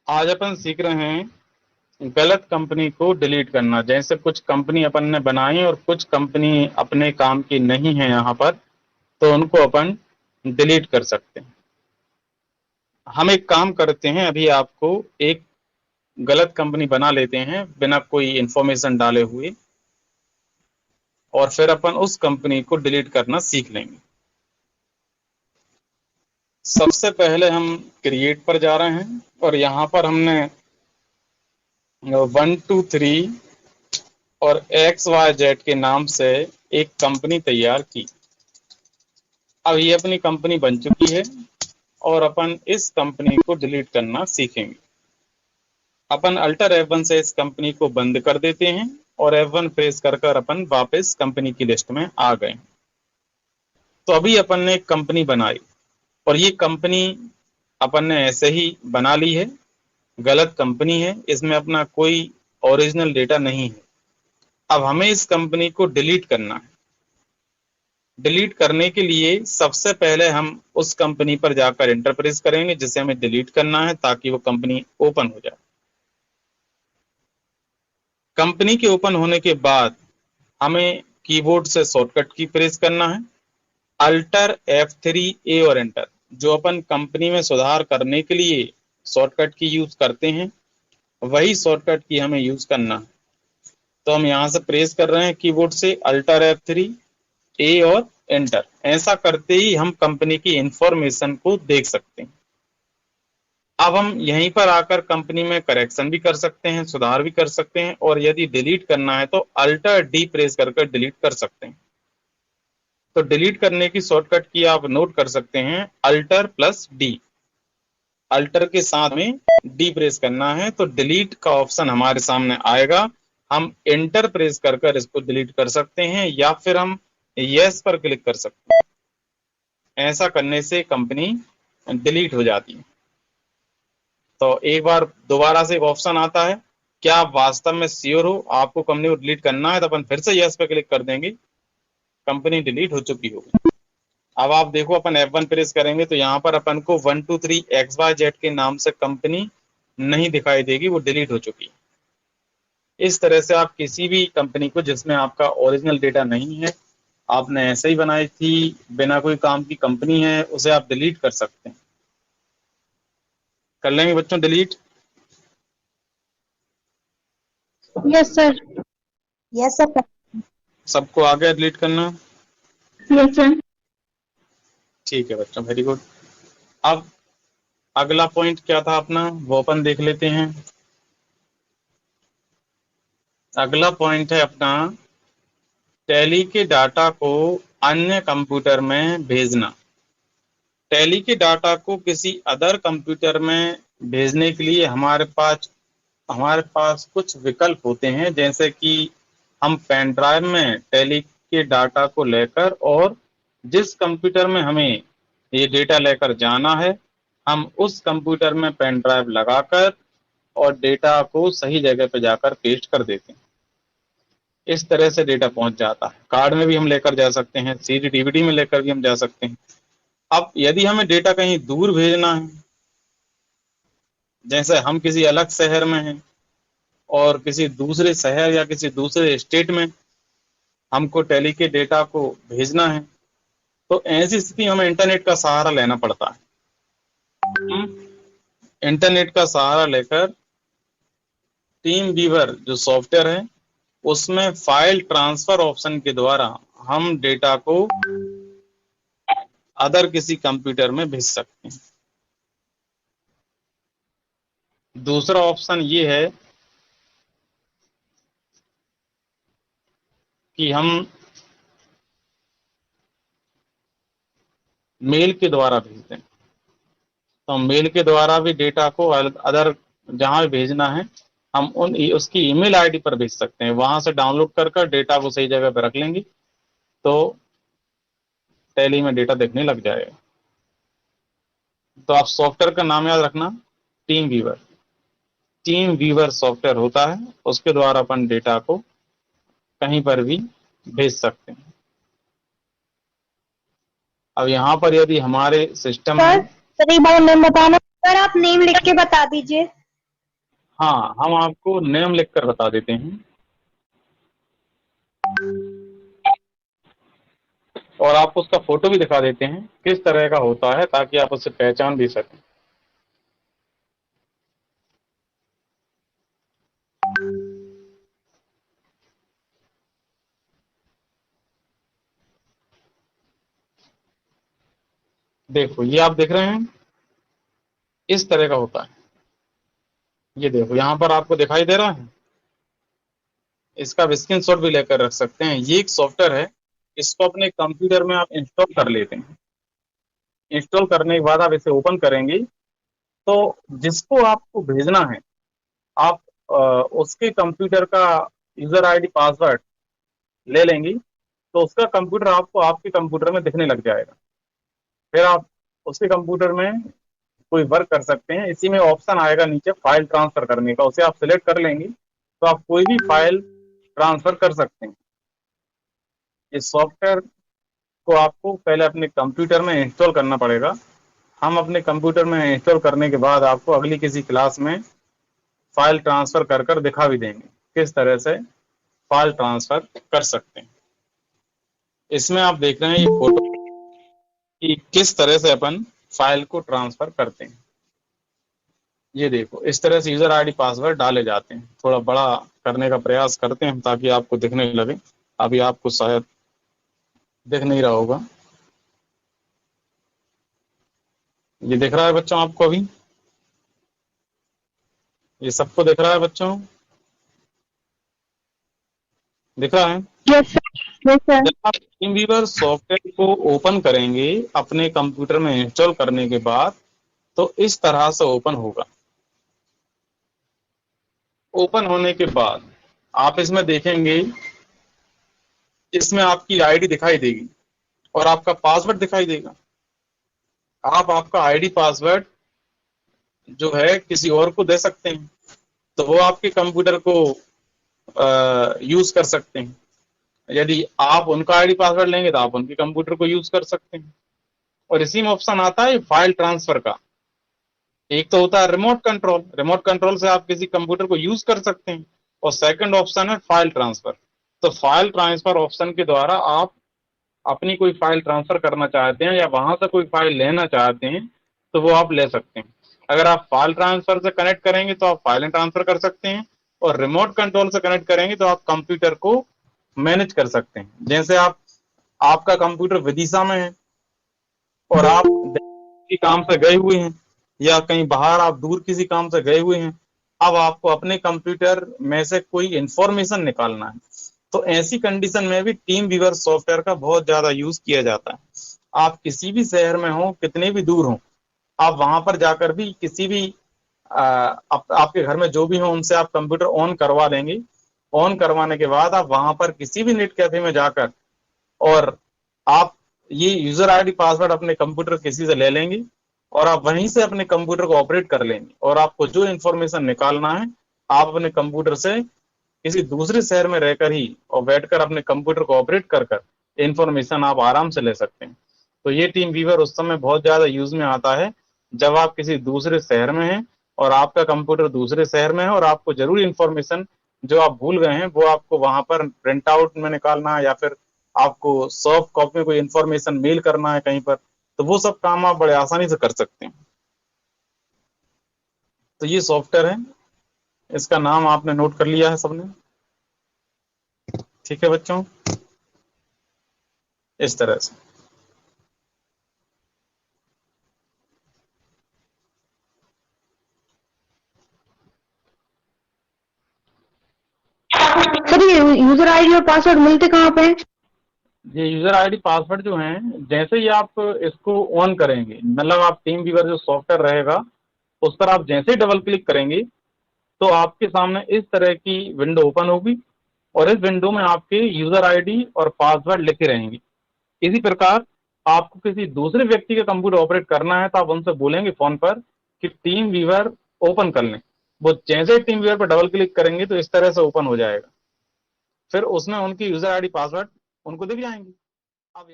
आज अपन सीख रहे हैं गलत कंपनी को डिलीट करना। जैसे कुछ कंपनी अपन ने बनाई और कुछ कंपनी अपने काम की नहीं है यहाँ पर, तो उनको अपन डिलीट कर सकते हैं। हम एक काम करते हैं, अभी आपको एक गलत कंपनी बना लेते हैं बिना कोई इंफॉर्मेशन डाले हुए, और फिर अपन उस कंपनी को डिलीट करना सीख लेंगे। सबसे पहले हम क्रिएट पर जा रहे हैं और यहाँ पर हमने 123 और XYZ के नाम से एक कंपनी तैयार की। अब ये अपनी कंपनी बन चुकी है और अपन इस कंपनी को डिलीट करना सीखेंगे। अपन अल्टर F1 से इस कंपनी को बंद कर देते हैं और F1 प्रेस कर अपन वापस कंपनी की लिस्ट में आ गए। तो अभी अपन ने एक कंपनी बनाई और ये कंपनी अपन ने ऐसे ही बना ली है, गलत कंपनी है, इसमें अपना कोई ओरिजिनल डेटा नहीं है। अब हमें इस कंपनी को डिलीट करना है। डिलीट करने के लिए सबसे पहले हम उस कंपनी पर जाकर एंटर प्रेस करेंगे जिसे हमें डिलीट करना है, ताकि वो कंपनी ओपन हो जाए। कंपनी के ओपन होने के बाद हमें कीबोर्ड से शॉर्टकट की प्रेस करना है, अल्टर F3 और एंटर। जो अपन कंपनी में सुधार करने के लिए शॉर्टकट की यूज करते हैं, वही शॉर्टकट की हमें यूज करना है। तो हम यहाँ से प्रेस कर रहे हैं कीबोर्ड से अल्टर F3 और एंटर। ऐसा करते ही हम कंपनी की इंफॉर्मेशन को देख सकते हैं। अब हम यहीं पर आकर कंपनी में करेक्शन भी कर सकते हैं, सुधार भी कर सकते हैं, और यदि डिलीट करना है तो अल्टर D प्रेस कर डिलीट कर सकते हैं। तो डिलीट करने की शॉर्टकट की आप नोट कर सकते हैं, अल्टर+D। अल्टर के साथ में D प्रेस करना है तो डिलीट का ऑप्शन हमारे सामने आएगा। हम एंटर प्रेस कर इसको डिलीट कर सकते हैं या फिर हम यस पर क्लिक कर सकते हैं। ऐसा करने से कंपनी डिलीट हो जाती है। तो एक बार दोबारा से एक ऑप्शन आता है, क्या आप वास्तव में श्योर हो आपको कंपनी को डिलीट करना है, तो अपन फिर से यस पे क्लिक कर देंगे, कंपनी डिलीट हो चुकी होगी। अब आप देखो, अपन F1 प्रेस करेंगे तो यहाँ पर अपन को 123 XYZ के नाम से कंपनी नहीं दिखाई देगी, वो डिलीट हो चुकी है। इस तरह से आप किसी भी कंपनी को जिसमें आपका ओरिजिनल डेटा नहीं है, आपने ऐसे ही बनाई थी, बिना कोई काम की कंपनी है, उसे आप डिलीट कर सकते हैं। कर लेंगे बच्चों delete? Yes sir. Yes sir. सबको आ गया डिलीट करना? Yes sir. ठीक है बच्चों, वेरी गुड। अब अगला पॉइंट क्या था अपना, वो अपन देख लेते हैं। अगला पॉइंट है अपना टैली के डाटा को अन्य कंप्यूटर में भेजना। टैली के डाटा को किसी अदर कंप्यूटर में भेजने के लिए हमारे पास कुछ विकल्प होते हैं। जैसे कि हम पेन ड्राइव में टैली के डाटा को लेकर, और जिस कंप्यूटर में हमें ये डेटा लेकर जाना है, हम उस कंप्यूटर में पेन ड्राइव लगाकर और डेटा को सही जगह पे जाकर पेस्ट कर देते हैं। इस तरह से डेटा पहुंच जाता है। कार्ड में भी हम लेकर जा सकते हैं, CD DVD में लेकर भी हम जा सकते हैं। अब यदि हमें डेटा कहीं दूर भेजना है, जैसे हम किसी अलग शहर में हैं और किसी दूसरे शहर या किसी दूसरे स्टेट में हमको टैली के डेटा को भेजना है, तो ऐसी स्थिति हमें इंटरनेट का सहारा लेना पड़ता है। इंटरनेट का सहारा लेकर टीम वीवर जो सॉफ्टवेयर है, उसमें फाइल ट्रांसफर ऑप्शन के द्वारा हम डेटा को अदर किसी कंप्यूटर में भेज सकते हैं। दूसरा ऑप्शन ये है कि हम मेल के द्वारा भेजते हैं। तो मेल के द्वारा भी डेटा को अदर जहां भी भेजना है, हम उसकी ईमेल आईडी पर भेज सकते हैं। वहां से डाउनलोड कर डेटा को सही जगह पर रख लेंगे तो टैली में डेटा देखने लग जाएगा। तो आप सॉफ्टवेयर का नाम याद रखना, TeamViewer. TeamViewer software होता है, उसके द्वारा अपन डेटा को कहीं पर भी भेज सकते हैं। अब यहाँ पर यदि हमारे सिस्टम में सर एक बार नेम बताना। सर आप नेम लिख के बता दीजिए। हाँ, हम आपको नेम लिखकर बता देते हैं और आपको उसका फोटो भी दिखा देते हैं किस तरह का होता है, ताकि आप उससे पहचान भी सकें। देखो, ये आप देख रहे हैं, इस तरह का होता है। ये देखो, यहाँ पर आपको दिखाई दे रहा है। इसका आप स्क्रीनशॉट भी लेकर रख सकते हैं। ये एक सॉफ्टवेयर है, इसको अपने कंप्यूटर में आप इंस्टॉल कर लेते हैं। इंस्टॉल करने के बाद आप इसे ओपन करेंगे, तो जिसको आपको भेजना है, आप उसके कंप्यूटर का यूजर आईडी पासवर्ड ले लेंगी, तो उसका कंप्यूटर आपको आपके कंप्यूटर में दिखने लग जाएगा। फिर आप उसके कंप्यूटर में कोई वर्क कर सकते हैं। इसी में ऑप्शन आएगा नीचे फाइल ट्रांसफर करने का, उसे आप सिलेक्ट कर लेंगे तो आप कोई भी फाइल ट्रांसफर कर सकते हैं। इस सॉफ्टवेयर को आपको पहले अपने कंप्यूटर में इंस्टॉल करना पड़ेगा। हम अपने कंप्यूटर में इंस्टॉल करने के बाद आपको अगली किसी क्लास में फाइल ट्रांसफर कर कर दिखा भी देंगे किस तरह से फाइल ट्रांसफर कर सकते हैं। इसमें आप देख रहे हैं ये फोटो कि किस तरह से अपन फाइल को ट्रांसफर करते हैं। ये देखो, इस तरह से यूजर आईडी पासवर्ड डाले जाते हैं। थोड़ा बड़ा करने का प्रयास करते हैं ताकि आपको दिखने लगे। अभी आपको शायद दिख नहीं रहा होगा। ये दिख रहा है बच्चों आपको? अभी ये सबको दिख रहा है बच्चों? दिख रहा है? Yes, sir. Yes, sir. जब आप टीमवीवर सॉफ्टवेयर को ओपन करेंगे अपने कंप्यूटर में इंस्टॉल करने के बाद, तो इस तरह से ओपन होगा। ओपन होने के बाद आप इसमें देखेंगे, इसमें आपकी आईडी दिखाई देगी और आपका पासवर्ड दिखाई देगा। आप आपका आईडी पासवर्ड जो है किसी और को दे सकते हैं, तो वो आपके कंप्यूटर को यूज कर सकते हैं। यदि आप उनका आईडी पासवर्ड लेंगे तो आप उनके कंप्यूटर को यूज कर सकते हैं। और इसी में ऑप्शन आता है फाइल ट्रांसफर का। एक तो होता है रिमोट कंट्रोल, रिमोट कंट्रोल से आप किसी कंप्यूटर को यूज कर सकते हैं। और सेकंड ऑप्शन है फाइल ट्रांसफर। तो फाइल ट्रांसफर ऑप्शन के द्वारा आप अपनी कोई फाइल ट्रांसफर करना चाहते हैं या वहां से कोई फाइल लेना चाहते हैं, तो वो आप ले सकते हैं। अगर आप फाइल ट्रांसफर से कनेक्ट करेंगे तो आप फाइलें ट्रांसफर कर सकते हैं, और रिमोट कंट्रोल से कनेक्ट करेंगे तो आप कंप्यूटर को मैनेज कर सकते हैं। जैसे आपका कंप्यूटर विदिशा में है और आप किसी काम से गए हुए हैं, या कहीं बाहर आप दूर किसी काम से गए हुए हैं, अब आपको अपने कंप्यूटर में से कोई इंफॉर्मेशन निकालना है, तो ऐसी कंडीशन में भी टीम व्यूअर सॉफ्टवेयर का बहुत ज्यादा यूज किया जाता है। आप किसी भी शहर में हो, कितने भी दूर हो, आप वहां पर जाकर भी किसी भी आपके घर में जो भी हो उनसे आप कंप्यूटर ऑन करवा देंगे। ऑन करवाने के बाद आप वहां पर किसी भी नेट कैफे में जाकर और आप ये यूजर आईडी पासवर्ड अपने कंप्यूटर किसी से ले लेंगे और आप वहीं से अपने कंप्यूटर को ऑपरेट कर लेंगे। और आपको जो इन्फॉर्मेशन निकालना है, आप अपने कंप्यूटर से किसी दूसरे शहर में रहकर ही और बैठकर अपने कंप्यूटर को ऑपरेट कर कर इन्फॉर्मेशन आप आराम से ले सकते हैं। तो ये टीम व्यूअर उस समय बहुत ज्यादा यूज में आता है जब आप किसी दूसरे शहर में हैं और आपका कंप्यूटर दूसरे शहर में है, और आपको जरूरी इन्फॉर्मेशन जो आप भूल गए हैं वो आपको वहां पर प्रिंट आउट में निकालना है, या फिर आपको सॉफ्ट कॉपी में कोई इन्फॉर्मेशन मेल करना है कहीं पर, तो वो सब काम आप बड़े आसानी से कर सकते हैं। तो ये सॉफ्टवेयर है, इसका नाम आपने नोट कर लिया है सबने? ठीक है बच्चों, इस तरह से। सर ये यूजर आईडी और पासवर्ड मिलते कहाँ पे हैं? ये यूजर आईडी पासवर्ड जो हैं, जैसे ही आप इसको ऑन करेंगे, मतलब आप टीम व्यूअर जो सॉफ्टवेयर रहेगा उस पर आप जैसे ही डबल क्लिक करेंगे, तो आपके सामने इस तरह की विंडो ओपन होगी और इस विंडो में आपके यूजर आईडी और पासवर्ड लिखे रहेंगे। इसी प्रकार आपको किसी दूसरे व्यक्ति का कंप्यूटर ऑपरेट करना है तो आप उनसे बोलेंगे फोन पर कि टीम व्यूअर ओपन कर लें। वो जैसे ही टीम व्यूअर पर डबल क्लिक करेंगे तो इस तरह से ओपन हो जाएगा। फिर उसमें उनकी यूजर आईडी पासवर्ड उनको दिख जाएंगे। अब